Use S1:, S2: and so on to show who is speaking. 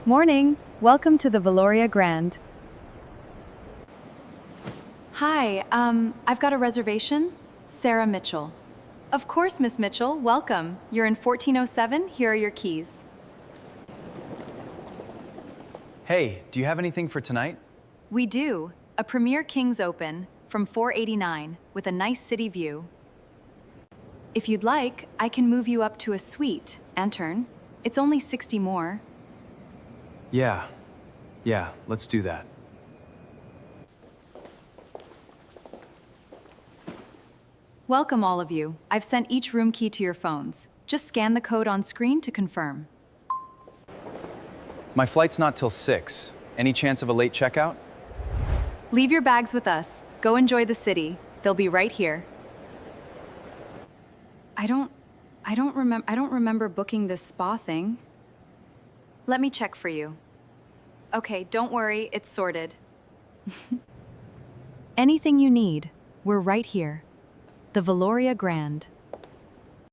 S1: Morning. Welcome to the Valoria Grand.
S2: Hi, I've got a reservation. Sarah Mitchell. Of course, Miss Mitchell, welcome. You're in 1407, here are your keys.
S3: Hey, do you have anything for tonight?
S2: We do. A Premier King's Open from 489 with a nice city view. If you'd like, I can move you up to a suite and turn. It's only 60 more.
S3: Yeah, let's do that.
S2: Welcome all of you. I've sent each room key to your phones. Just scan the code on screen to confirm.
S3: My flight's not till 6. Any chance of a late checkout?
S2: Leave your bags with us. Go enjoy the city. They'll be right here. I don't remember booking this spa thing. Let me check for you. Okay, don't worry, it's sorted. Anything you need, we're right here. The Valoria Grand.